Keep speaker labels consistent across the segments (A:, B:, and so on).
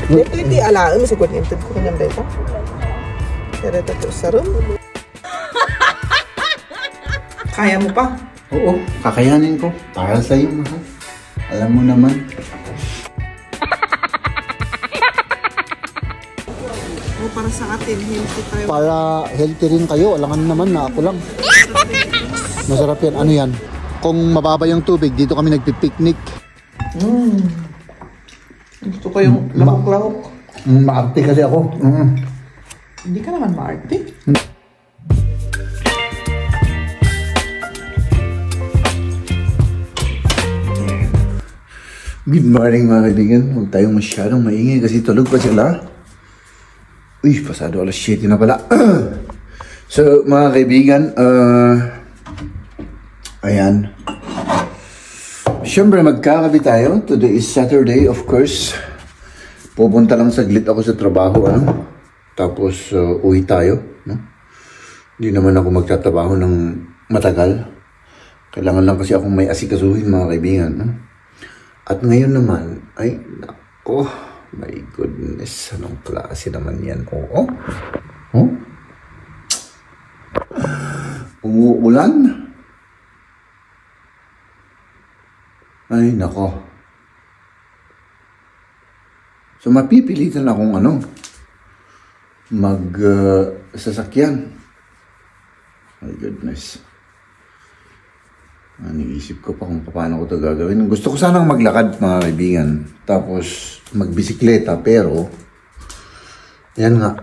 A: Dito iti alaan mo sa kuryente ko kanyang beta. Pero ito sa room. Kaya mo pa?
B: Oo, kakayanin ko. Para sa'yo, mahal. Alam mo naman.
A: O para sa atin, healthy tayo.
B: Para healthy rin kayo. Alangan naman na ako lang. Masarap yan. Ano yan? Kung mababa yung tubig, dito kami nagpipiknik.
A: Gusto ko yung lahok-lahok.
B: Maarte kasi ako.
A: Hindi ka naman maarte.
B: Good morning mga kaibigan. Huwag tayong masyadong maingay kasi tulog pa sila. Uy, pasado alas 7 na pala. So mga kaibigan, ayan. Siyempre magkakabi tayo. Today is Saturday, of course. Pupunta lang saglit ako sa trabaho, ano? Tapos uwi tayo, no? Hindi naman ako magtatrabaho ng matagal. Kailangan lang kasi akong may asikasuhin mga kaibigan, no? At ngayon naman, ay, nako, my goodness, anong klase naman yan? Oo? Oh? Umuulan? Ay, nako. So, mapipilitan akong sasakyan. My goodness. Iniisip ko pa kung paano ko ito gagawin. Gusto ko sanang maglakad mga kaibigan. Tapos magbisikleta. Pero, yan nga.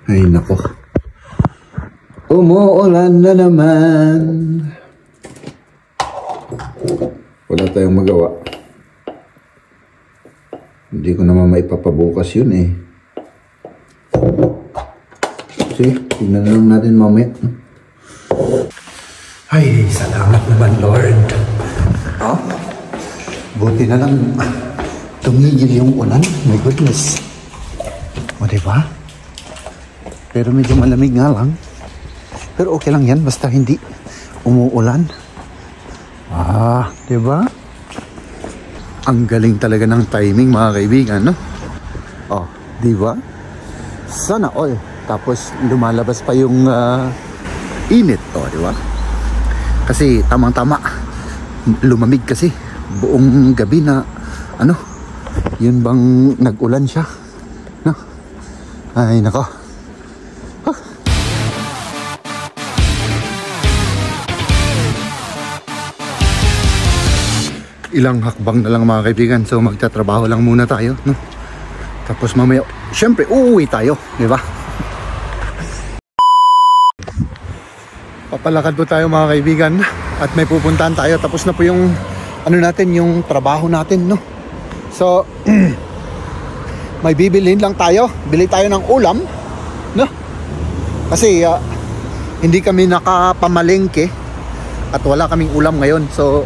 B: Ay, nako. Umuulan na naman. Wala tayong magawa. Hindi ko naman maipapabukas yun eh. Sige, tignan na lang natin mamaya. Ay, salamat naman, Lord. Oh, buti na lang tumigil yung ulan. My goodness. O, diba? Pero medyo malamig nga lang. Pero okay lang yan, basta hindi umuulan. Ah, diba? Ang galing talaga ng timing, mga kaibigan, no? Oh, diba? Sana all. Tapos lumalabas pa yung init. Oh, diba? Kasi tamang-tama, lumamig kasi buong gabi na yun bang nag-ulan siya, no? Ay nako. Huh. Ilang hakbang na lang mga kaibigan, so magtatrabaho lang muna tayo, no? Tapos mamaya syempre uuwi tayo, di ba? Papalakad po tayo mga kaibigan at may pupuntahan tayo. Tapos na po yung yung trabaho natin, no? So may bibilhin lang tayo. Bili tayo ng ulam, no? Kasi hindi kami nakapamalengke at wala kaming ulam ngayon. So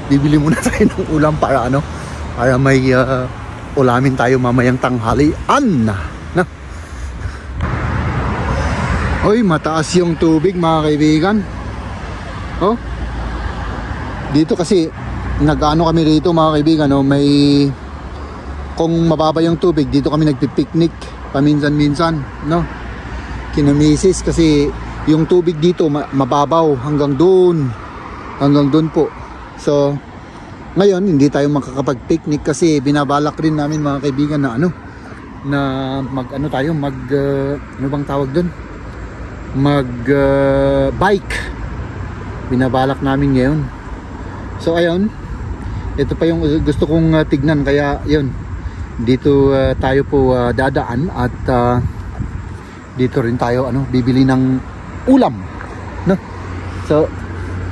B: bibili muna tayo ng ulam para para may ulamin tayo mamayang tanghalian, no? Hoy, mataas yung tubig mga kaibigan. Oh. Dito kasi nag-ano kami rito mga kaibigan, no? May kung mababa yung tubig, dito kami nagpipiknik paminsan-minsan, no? Kinamisis kasi yung tubig dito mababaw hanggang doon. Hanggang doon po. So, ngayon hindi tayo makakapag-picnic kasi binabalak rin namin mga kaibigan na na ano bang tawag doon? Bike. Binabalak namin ngayon. So ayun, ito pa yung gusto kong tignan, kaya yun, dito tayo po dadaan at dito rin tayo bibili ng ulam, no? So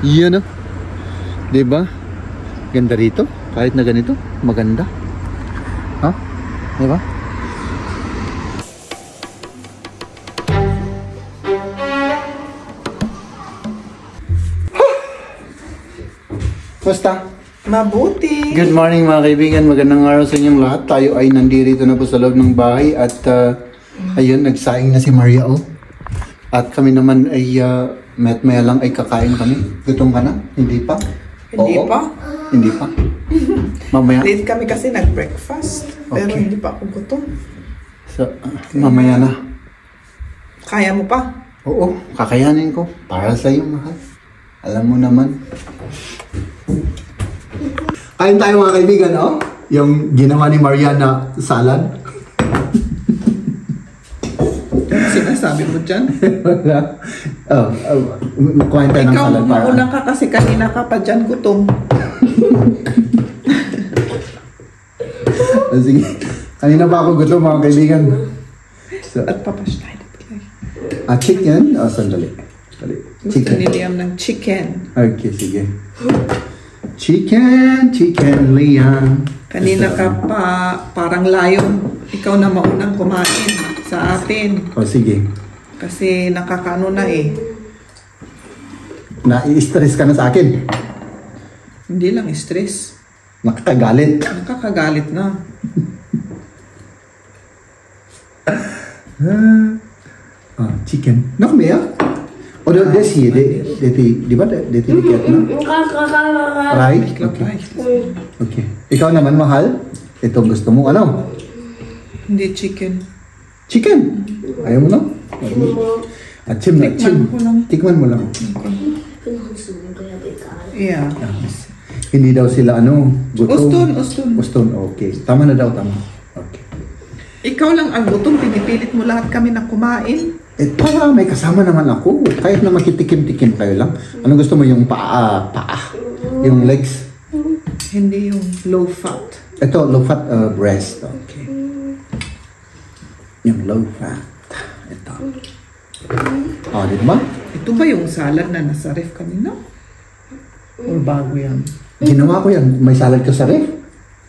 B: yun, no? Diba? Ganda rito, kahit na ganito maganda, ha? Diba? Basta?
A: Mabuti.
B: Good morning mga kaibigan, magandang araw sa inyong lahat. Tayo ay nandito na po sa loob ng bahay at ayun, nagsaing na si Maria, oh. At kami naman ay maya lang ay kakain kami. Gutom ka na? Hindi pa?
A: Hindi
B: Oo.
A: pa?
B: Hindi pa. Mamaya.
A: Late kami kasi nag-breakfast. Pero
B: Okay.
A: hindi pa ako gutom.
B: So, mamaya na.
A: Kaya mo pa?
B: Oo, kakayanin ko. Para sa iyo, mahal. Alam mo naman. Kain tayo mga kaibigan, oh. Yung ginawa ni Mariana salad.
A: Sinasabi mo dyan?
B: Kumain tayo ng
A: Ikaw,
B: salad para.
A: mauna ka kasi kanina ka pa dyan gutom.
B: Sige. Kanina pa ako gutom mga kaibigan. So,
A: At papash tayo.
B: chicken? Sandali.
A: Gusto
B: Chicken.
A: ni Liam ng chicken.
B: Okay, sige. Chicken, Liam.
A: Kanina ka pa parang layon. Ikaw na maunang kumain sa atin.
B: Sige.
A: Kasi nakakaano na eh.
B: Na-i-stress ka na sa akin.
A: Hindi lang stress.
B: Nakakagalit.
A: Nakakagalit na.
B: Chicken. Nog meer? Oh, dat is hier. Di ba? Dit etiket na? Right? Okay. Okay. Ikaw naman, mahal. Ito gusto mo, ano?
A: Hindi chicken.
B: Chicken. Ayaw mo na? Chim na, chim.
A: Tikman ko lang.
B: Tikman mo lang.
A: Yeah.
B: Hindi daw sila, ano, gutom.
A: Uston.
B: Uston, okay. Tama na daw, tama. Okay.
A: Ikaw lang ang gutom. Pinipilit mo lahat kami na kumain.
B: Para may kasama naman ako. Kahit na makitikim-tikim kayo lang. Ano gusto mo, yung paa? Yung legs?
A: Hindi yung low fat.
B: Ito, low fat breast. Okay. Yung low fat. Ito. Di ba?
A: Ito ba yung salad na nasa ref kanina? Or bago yan?
B: Ginawa ko yan. May salad ka sa ref?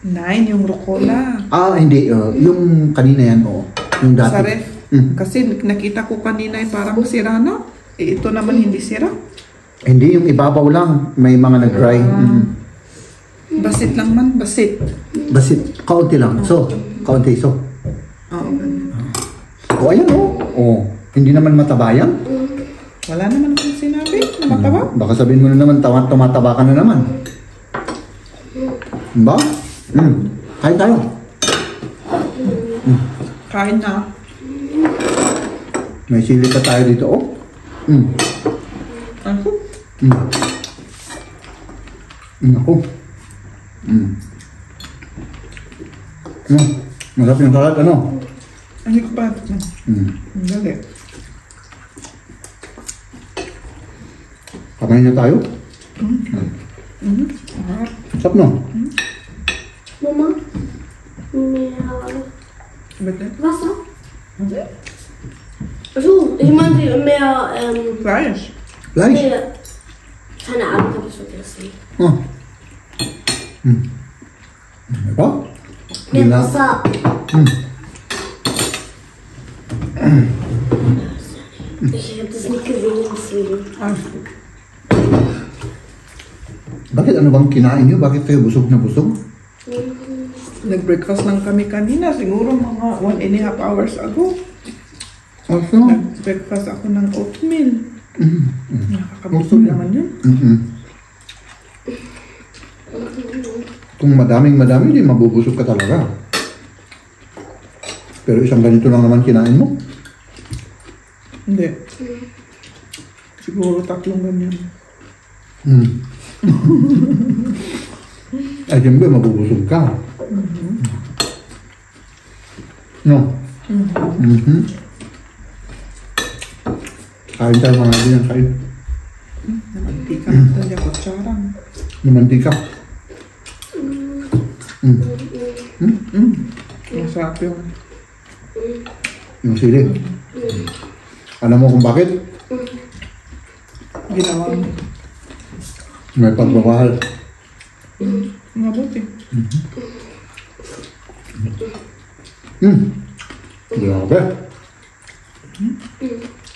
A: 9, yung rucola.
B: Hindi. Yung kanina yan, oo. Yung dati.
A: Sa ref. Kasi nakita ko kanina ay parang sira na. Ito naman hindi sira.
B: Hindi, yung ibabaw lang. May mga nag-dry.
A: Basit lang man, basit.
B: Basit. Kaunti lang. So, kaunti. So.
A: Oo, ganyan.
B: Ayan, oh. Hindi naman mataba yan.
A: Wala naman akong sinabi na mataba.
B: Baka sabihin mo na naman, tumataba ka na naman. Ba? Kain tayo.
A: Kain na.
B: May sili pa tayo dito, oh.
A: Ako?
B: Ako. Masarap yung salad, ano?
A: Ano ko ba? Dali.
B: Kamain na tayo? Sarap, no?
C: Mama, mehr
A: Bitte?
C: Wasser? So, ich meinte mehr,
A: Fleisch.
B: Fleisch?
C: mehr, keine Ahnung, hab ich vergessen.
B: Diba?
C: Mehr Wasser. Ich hab das nicht gesehen, deswegen.
A: Alles gut.
B: Bakit ano bang kinain nyo? Bakit kayo busog na busog?
A: Nag-breakfast lang kami kanina. Siguro mga 1.5 hours ago.
B: Also?
A: Nag-breakfast ako ng oatmeal. Nakakabusog naman yun.
B: Kung madaming, di mabubusog ka talaga. Pero isang ganito lang naman kinain mo.
A: Hindi. Siguro 3 ganyan.
B: Ay, siyempre, mabubusog ka. No? Kain tayo mga ganyan, kain.
A: Namantika na tayo, kutsarang.
B: Namantika.
A: Masarap yun.
B: Yung sili. Alam mo kung bakit?
A: Ginawa mo.
B: May pagmamahal.
A: Mabuti.
B: Grabe.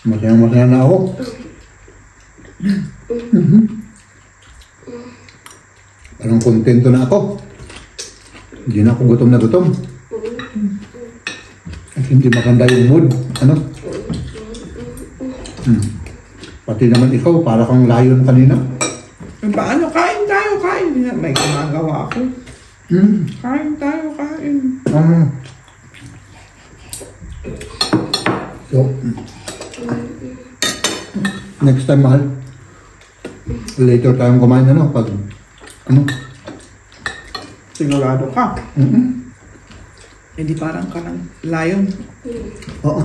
B: Masaya na ako. Parang kontento na ako. Hindi na ako gutom na gutom. At hindi maganda yung mood. Ano? Pati naman ikaw, para kang layon kanina.
A: Paano? Kain tayo, kain. kain. May ginagawa ako. Kain tayo, kain.
B: So, next time, mahal. Later tayong kumain, ano, pag, ano?
A: Sigurado ka. Hindi parang ka ng lion.
B: Oo.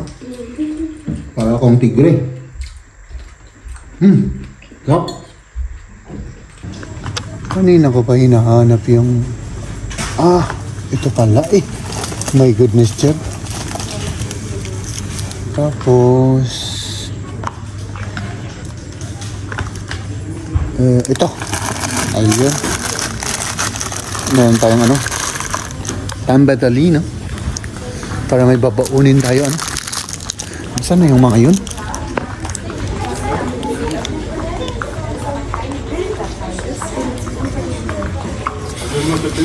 B: Para akong tigre. So, kanina ko pa hinahanap yung, ito pala eh. My goodness, Jeff. Tapos, ito. Ayun. Meron tayong ano, tambatali, no? Para may babaunin tayo, ano? Saan na yung mga yun?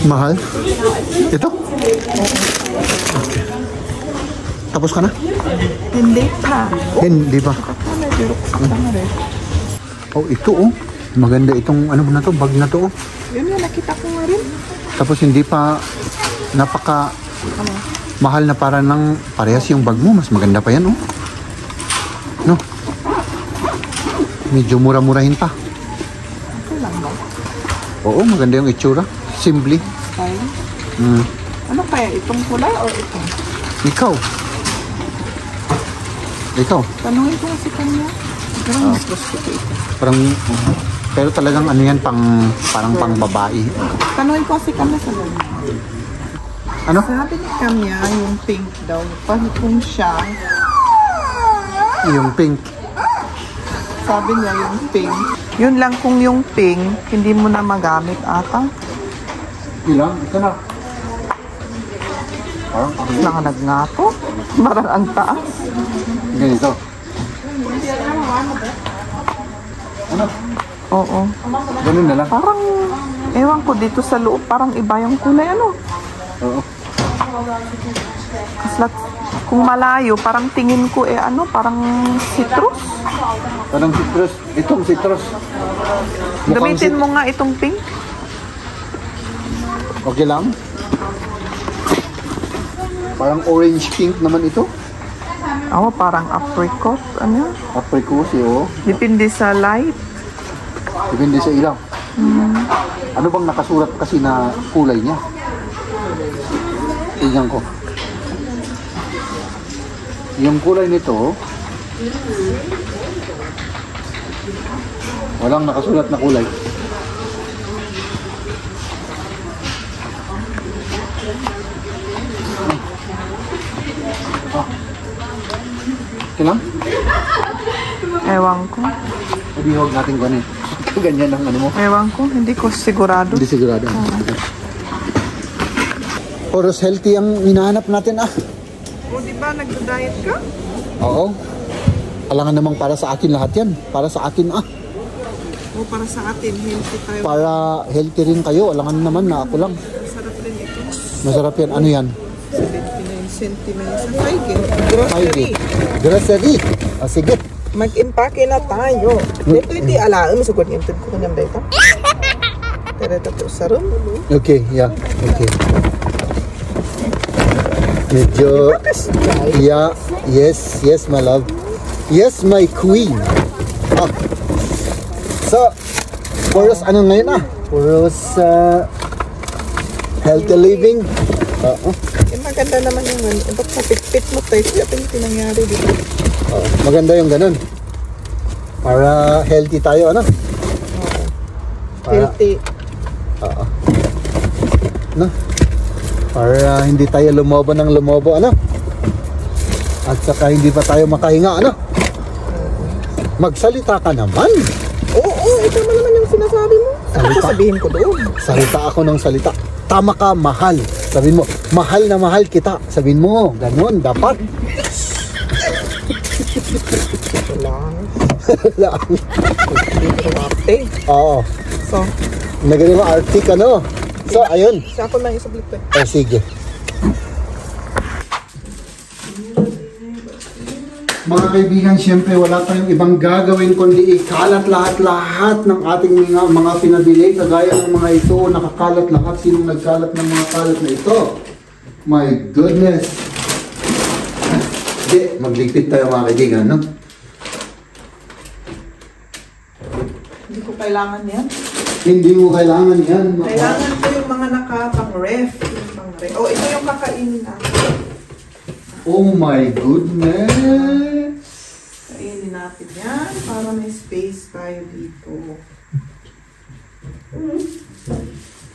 B: Mahal? Ito? Okay. Tapos ka na?
A: Hindi pa.
B: Hindi pa. Oh, ito oh. Maganda itong ano na to, bag na to oh.
A: Yun yung nakita ko nga rin.
B: Tapos hindi pa napaka mahal na para ng parehas yung bag mo. Mas maganda pa yan oh. No? Medyo mura-murahin pa.
A: Okay lang ba?
B: Oo, maganda yung itsura. Simply.
A: Okay. Ano kaya? Itong kulay o ito?
B: Ikaw.
A: Tanungin ko kasi kanya. Parang mas gusto ko ito.
B: Parang, pero talagang ano yan, parang pang babae.
A: Tanungin ko kasi kanya sa lalo.
B: Ano?
A: Sabi ni Kamya, yung pink daw. Parang kung siya,
B: Yung pink.
A: sabi niya yung pink. Yun lang kung yung pink, hindi mo na magamit ata.
B: Ilang? Ito na. Parang
A: Nakanag nga to. Parang ang taas.
B: ganito. Ano?
A: Oo.
B: Ganun na lang.
A: Parang, ewan ko dito sa loob, parang iba yung kulay ano.
B: Oo.
A: Kaslat, kung malayo, parang tingin ko parang citrus.
B: Parang citrus. Itong citrus.
A: Gamitin mo nga itong pink.
B: Okay lang? Parang orange pink naman ito.
A: Oo, parang apricot. Ano?
B: Apricot oh.
A: Depende sa light.
B: Depende sa ilaw. Ano bang nakasulat kasi na kulay niya? Tingnan ko. Yung kulay nito, walang nakasulat na kulay. Okay lang?
A: Ewan ko.
B: Hindi huwag natin ganyan. Ganyan ang ano mo.
A: Ewan ko, hindi ko sigurado.
B: Hindi sigurado. Oros healthy ang hinahanap natin
A: O, di ba nagda-diet ka?
B: Oo. Alangan namang para sa akin lahat yan. Para sa akin
A: O, para sa atin, healthy tayo.
B: Para healthy rin kayo. Alangan naman na ako lang.
A: Masarap din ito.
B: Masarap yan. Ano yan?
A: 79 centimeters. Grocery.
B: Grocery. Grocery. Sige.
A: Mag-impake na tayo. Dito hindi alaam. Sugod yung ko kanyang dito. Dito po sa room.
B: Okay, yeah. Okay. Medyo... Yeah. Yes, yes, my love. Yes, my queen. So, puros ano ngayon puros healthy living.
A: Maganda naman yung ba't kapit-pit mo tayo? Kaya ito nangyari dito.
B: Maganda yung ganun. Para healthy tayo, ano?
A: Healthy.
B: No? Para hindi tayo lumobo ng lumobo, ano? At saka hindi pa tayo makahinga, ano? Magsalita ka naman.
A: Oo, ito naman yung sinasabi mo. Ano sabihin ko doon?
B: Salita ako ng salita. Tama ka, mahal. Sabihin mo, mahal na mahal kita. Sabihin mo, ganun, dapat. Lang. Oo.
A: So,
B: Nagaling mo Arctic, ano? So, ayun.
A: siya ako lang isablit ko.
B: Sige. Mga kaibigan, siyempre wala tayong ibang gagawin kundi ikalat lahat-lahat ng ating mga pinabili. Kagaya ng mga ito, nakakalat lahat. Sinong nagkalat ng mga kalat na ito? My goodness! Hindi, magligpit tayo mga kaibigan, no?
A: Hindi ko kailangan yan.
B: Hindi mo kailangan yan.
A: Kailangan ko yung mga nakapang-ref. Oh, ito yung kakainin natin.
B: Oh my goodness!
A: Kainin natin yan para may space tayo dito.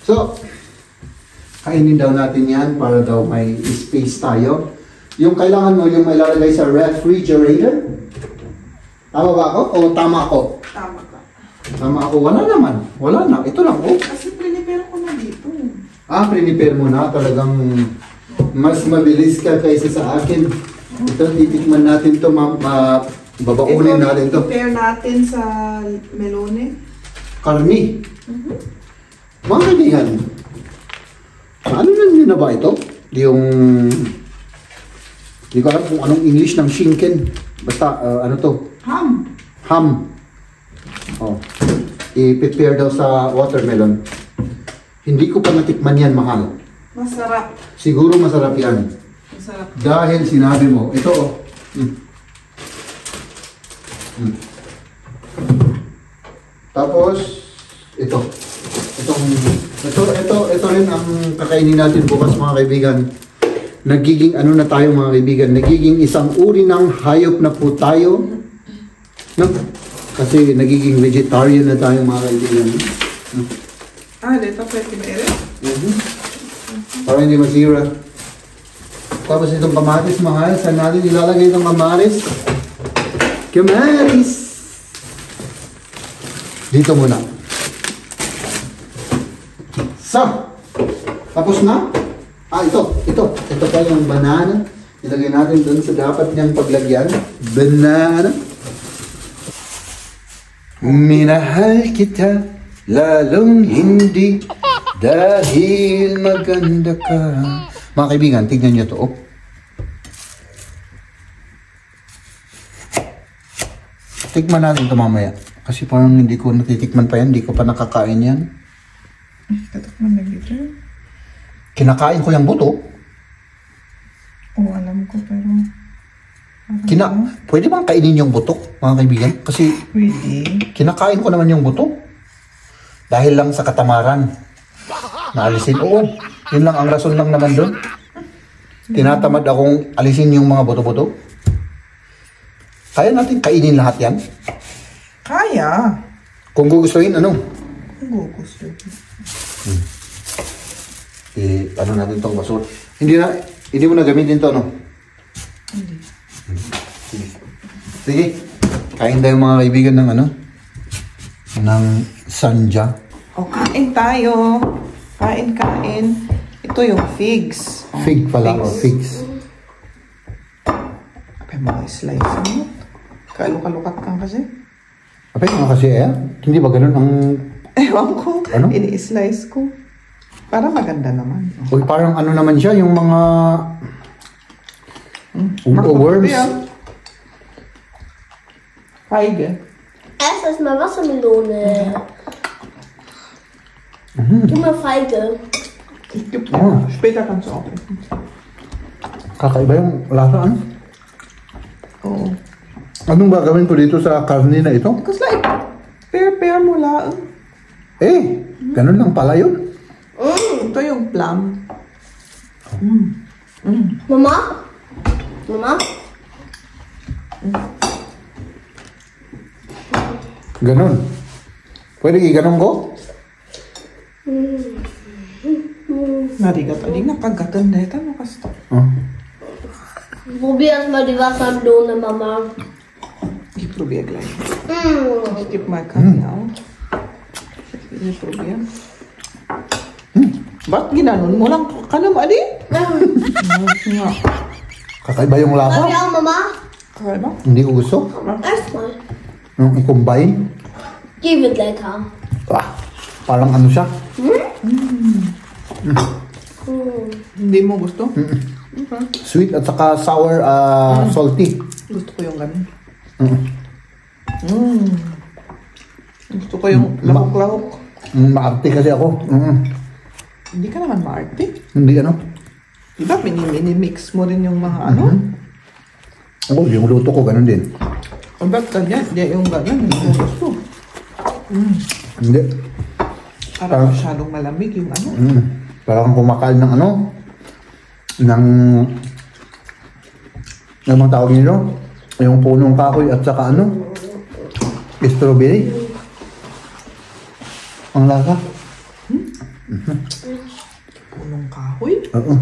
B: So, kainin daw natin yan para daw may space tayo. Yung kailangan mo, yung may lalagay sa refrigerator. Tama ba ako? O tama ako?
A: Tama ka.
B: Tama ako. Wala naman. Wala na. Ito lang. Oh.
A: Kasi prepare ko na dito.
B: Prepare mo na. Talagang mas mabilis ka kaysa sa akin. Ito, titikman natin ito. Babaunin natin ito.
A: Prepare natin sa melone.
B: Karni. Mga kaibigan, ano na ba ito? Yung... Hindi ko alam kung anong English ng shinken. Basta, ano to?
A: Ham.
B: Ham. Oh. I-prepare daw sa watermelon. Hindi ko pa natikman yan, mahal.
A: Masarap.
B: Siguro masarap yan.
A: Masarap.
B: Dahil sinabi mo, ito oh. Tapos, ito. Ito rin ang kakainin natin bukas mga kaibigan. Nagiging ano na tayo mga kaibigan, nagiging isang uri ng hayop na po tayo. No? Kasi nagiging vegetarian na tayo mga kaibigan. No?
A: Dito pwede ba ere?
B: Para hindi masira. Tapos itong kamatis mahal, saan natin ilalagay itong kamatis? Kamatis! Dito muna. Tapos na? Ito pa yung banana. Ilagay natin dun sa dapat niyang paglagyan. Banana. Minahal kita, lalong hindi, dahil maganda ka. Mga kaibigan, tignan niyo to. Oh. Tikman natin ito mamaya. Kasi parang hindi ko natitikman pa yan. Hindi ko pa nakakain yan.
A: Tatakman na dito.
B: Kinakain ko yung buto.
A: Alam ko pero...
B: Pwede bang kainin yung buto, mga kaibigan? Kasi
A: Pwede.
B: kinakain ko naman yung buto. Dahil lang sa katamaran. Naalisin. Oo. Yun lang ang rason lang naman doon. Tinatamad akong alisin yung mga buto-buto. Kaya natin kainin lahat yan?
A: Kaya.
B: Kung gugustuhin, ano?
A: Kung gusto.
B: Ano natin itong basura. Hindi mo na gamitin ito, no?
A: Hindi.
B: Sige. Kain tayo mga kaibigan ng ano? Ng sanja.
A: Kain tayo. Kain. Ito yung figs.
B: Fig pala o figs.
A: May mga slice mo. Kalukalukat kang kasi.
B: Apay nga kasi hindi ba ganun ang...
A: Ewan ko.
B: Ano?
A: Ini-slice ko. Para maganda naman.
B: Uy, parang ano naman siya, yung mga... worms.
A: Feige.
C: Erst erstmal Wassermelone. Gib mal Feige.
A: Später kannst du auch essen.
B: Kakaiba yung lasa, ano?
A: Oo.
B: Anong gagawin ko dito sa karne na ito?
A: Because like, pair mo lang.
B: Ganun lang pala yun.
A: Ito yung plum.
C: Mama? Mama?
B: Ganun. Pwede i-ganun ko?
A: Narigat. Hindi nakagatan na ito. Nakasta.
C: Probier erstmal die Wassermelone, Mama.
A: Ich probiere gleich. Ich gebe mal Kaffee auf. Ich will probieren. Ba't ginanon mo lang? Kanam, adi? Nga.
B: Kakaiba yung
C: Wollen
B: lasa.
C: wir auch, Mama?
A: Kaya ba?
B: Hindi ko gusto.
C: Erstmal.
B: Nung i-combine.
C: Die wird lecker.
B: Parang ano siya.
A: Hindi mo gusto?
B: Sweet at saka sour, salty.
A: Gusto ko yung ganun.
B: Mm.
A: Gusto ko yung lahok-lahok.
B: Maarte kasi ako.
A: Hindi ka naman maarte.
B: Hindi ano.
A: Diba, mini-mix mo rin yung mga ano?
B: Oo, yung luto ko, ganun din.
A: O ba't ganyan? Hindi yung ganyan. Hindi ko gusto.
B: Hindi.
A: Parang masyadong malamig yung ano.
B: Parang kumakain ng ano, ng mga tawag nito, yung punong kahoy at saka ano, strawberry. Ang lasa.
A: Punong kahoy.
B: Oo.